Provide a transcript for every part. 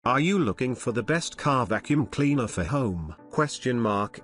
Are you looking for the best car vacuum cleaner for home?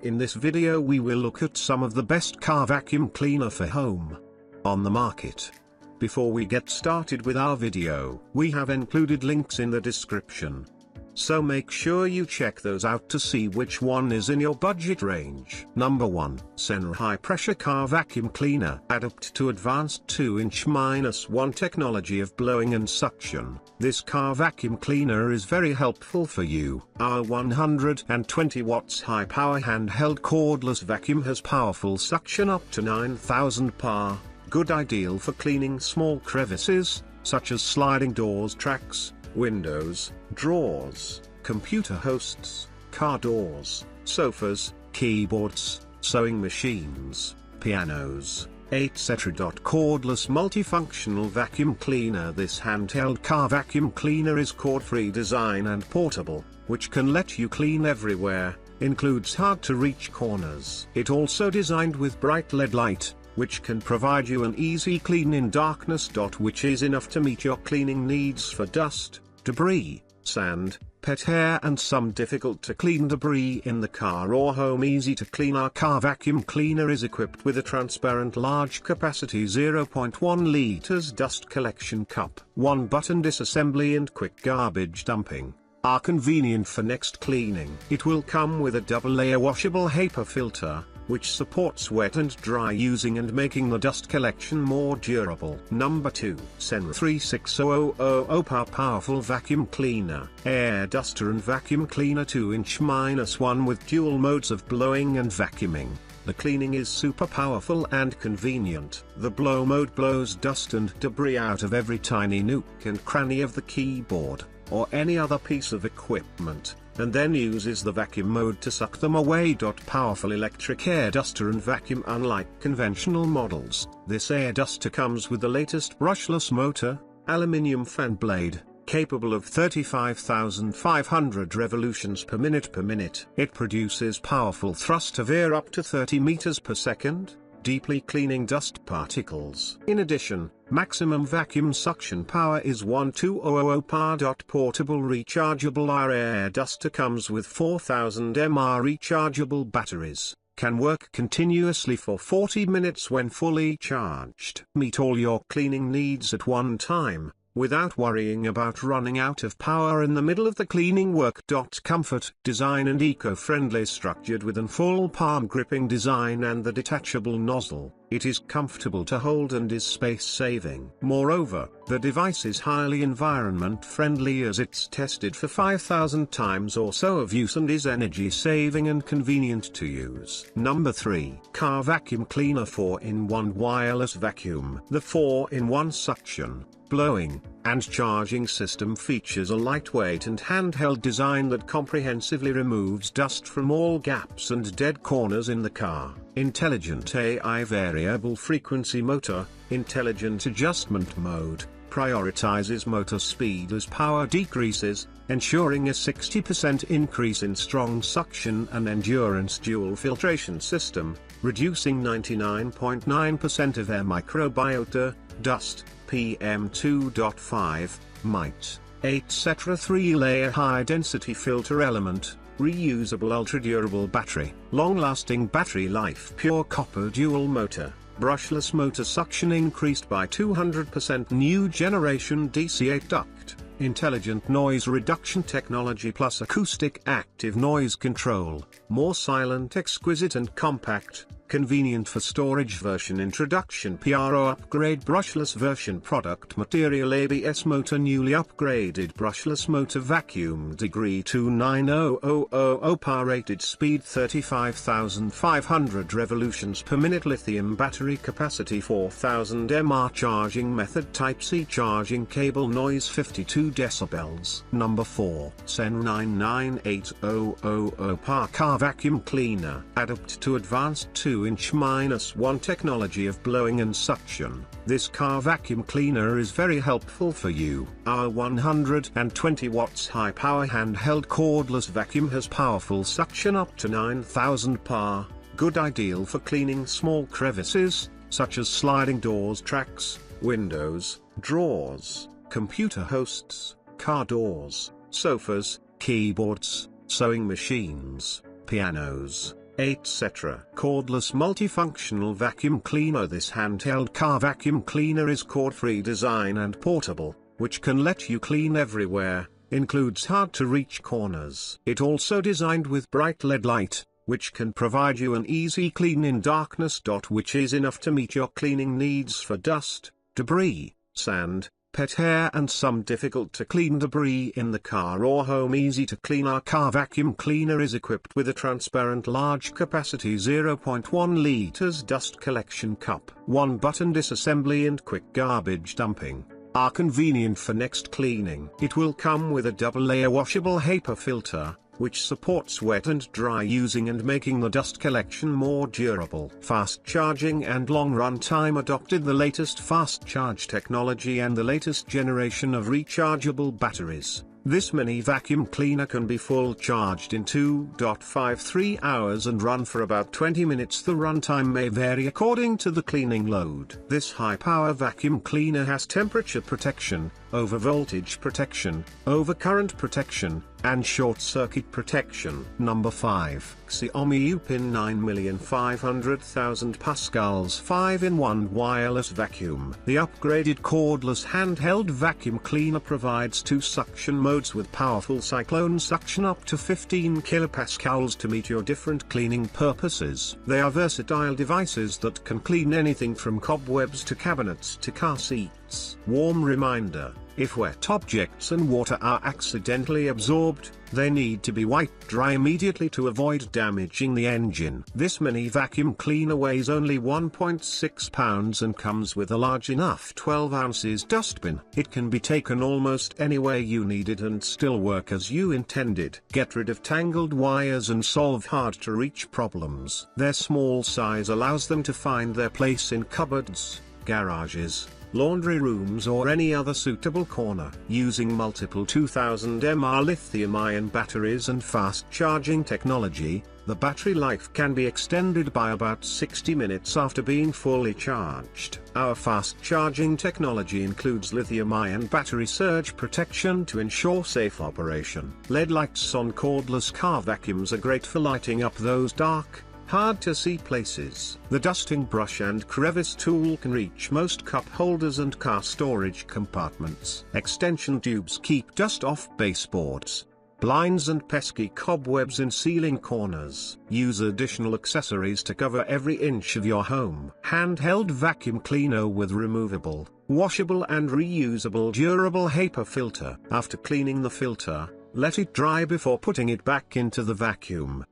In this video we will look at some of the best car vacuum cleaner for home on the market. Before we get started with our video, we have included links in the description. So make sure you check those out to see which one is in your budget range. Number 1. CENRR High Pressure Car Vacuum Cleaner. Adapt to advanced 2-inch-1 technology of blowing and suction. This car vacuum cleaner is very helpful for you. Our 120 watts high power handheld cordless vacuum has powerful suction up to 9,000 PA. Good, ideal for cleaning small crevices, such as sliding doors, tracks, windows, drawers, computer hosts, car doors, sofas, keyboards, sewing machines, pianos, etc. Cordless multifunctional vacuum cleaner. This handheld car vacuum cleaner is cord-free design and portable, which can let you clean everywhere, includes hard-to-reach corners. It also designed with bright LED light, which can provide you an easy clean in darkness. Which is enough to meet your cleaning needs for dust, debris, sand, pet hair and some difficult to clean debris in the car or home. Easy to clean. Our car vacuum cleaner is equipped with a transparent large capacity 0.1 liters dust collection cup, 1-button disassembly and quick garbage dumping are convenient for next cleaning. It will come with a double-layer washable HEPA filter, which supports wet and dry using and making the dust collection more durable. Number 2. CENRR 36000 Powerful Vacuum Cleaner. Air Duster and Vacuum Cleaner 2-inch-1 with dual modes of blowing and vacuuming. The cleaning is super powerful and convenient. The blow mode blows dust and debris out of every tiny nook and cranny of the keyboard, or any other piece of equipment, and then uses the vacuum mode to suck them away. Powerful electric air duster and vacuum. Unlike conventional models, this air duster comes with the latest brushless motor, aluminium fan blade, capable of 35,500 revolutions per minute. It produces powerful thrust of air up to 30 meters per second, deeply cleaning dust particles. In addition, maximum vacuum suction power is 1200 PA. Portable rechargeable. Our air duster comes with 4000 mAh rechargeable batteries, can work continuously for 40 minutes when fully charged. Meet all your cleaning needs at one time, without worrying about running out of power in the middle of the cleaning work. Comfort, design and eco-friendly. Structured with an full palm gripping design and the detachable nozzle, it is comfortable to hold and is space-saving. Moreover, the device is highly environment-friendly as it's tested for 5,000 times or so of use and is energy-saving and convenient to use. Number 3. Car Vacuum Cleaner 4-in-1 Wireless Vacuum. The 4-in-1 suction, blowing, and charging system features a lightweight and handheld design that comprehensively removes dust from all gaps and dead corners in the car. Intelligent AI variable frequency motor, intelligent adjustment mode, prioritizes motor speed as power decreases, ensuring a 60% increase in strong suction and endurance. Dual filtration system, reducing 99.9% of air microbiota, dust, PM2.5, mite, etc. 3-layer high-density filter element, reusable ultra-durable battery, long-lasting battery life. Pure copper dual motor, brushless motor suction increased by 200%. New generation DC-8 duct, intelligent noise reduction technology plus acoustic active noise control, more silent, exquisite and compact, convenient for storage. Version introduction. PRO upgrade brushless version. Product material ABS motor. Newly upgraded brushless motor. Vacuum degree 29000 PA. Rated speed 35,500 revolutions per minute. Lithium battery capacity 4000 mAh. Charging method Type C charging cable. Noise 52 decibels. Number 4. CENRR 99800 PA Car Vacuum Cleaner. Adapt to advanced 2-inch-1 technology of blowing and suction. This car vacuum cleaner is very helpful for you. Our 120 watts high power handheld cordless vacuum has powerful suction up to 9,000 PA. Good, ideal for cleaning small crevices, such as sliding doors, tracks, windows, drawers, computer hosts, car doors, sofas, keyboards, sewing machines, pianos, etc. Cordless multifunctional vacuum cleaner. This handheld car vacuum cleaner is cord-free design and portable, which can let you clean everywhere, includes hard-to-reach corners. It also designed with bright LED light, which can provide you an easy clean in darkness. Which is enough to meet your cleaning needs for dust, debris, sand, pet hair and some difficult to clean debris in the car or home. Easy to clean. Our car vacuum cleaner is equipped with a transparent large capacity 0.1 liters dust collection cup, 1-button disassembly and quick garbage dumping, are convenient for next cleaning. It will come with a double-layer washable HEPA filter, which supports wet and dry using and making the dust collection more durable. Fast charging and long run time. Adopted the latest fast charge technology and the latest generation of rechargeable batteries. This mini vacuum cleaner can be full charged in 2.53 hours and run for about 20 minutes. The runtime may vary according to the cleaning load. This high-power vacuum cleaner has temperature protection, over-voltage protection, over-current protection, and short-circuit protection. Number 5. Xiaomi UPIN 9,500,000 pascals 5-in-1 wireless vacuum. The upgraded cordless handheld vacuum cleaner provides 2 suction modes with powerful cyclone suction up to 15 kilopascals to meet your different cleaning purposes. They are versatile devices that can clean anything from cobwebs to cabinets to car seats. Warm reminder: if wet objects and water are accidentally absorbed, they need to be wiped dry immediately to avoid damaging the engine. This mini vacuum cleaner weighs only 1.6 pounds and comes with a large enough 12 ounces dustbin. It can be taken almost anywhere you need it and still work as you intended. Get rid of tangled wires and solve hard-to-reach problems. Their small size allows them to find their place in cupboards, garages, laundry rooms or any other suitable corner. Using multiple 2000 mAh lithium-ion batteries and fast charging technology, the battery life can be extended by about 60 minutes after being fully charged. Our fast charging technology includes lithium-ion battery surge protection to ensure safe operation. LED lights on cordless car vacuums are great for lighting up those dark, hard-to-see places. The dusting brush and crevice tool can reach most cup holders and car storage compartments. Extension tubes keep dust off baseboards, blinds and pesky cobwebs in ceiling corners. Use additional accessories to cover every inch of your home. Handheld vacuum cleaner with removable, washable and reusable durable HEPA filter. After cleaning the filter, let it dry before putting it back into the vacuum.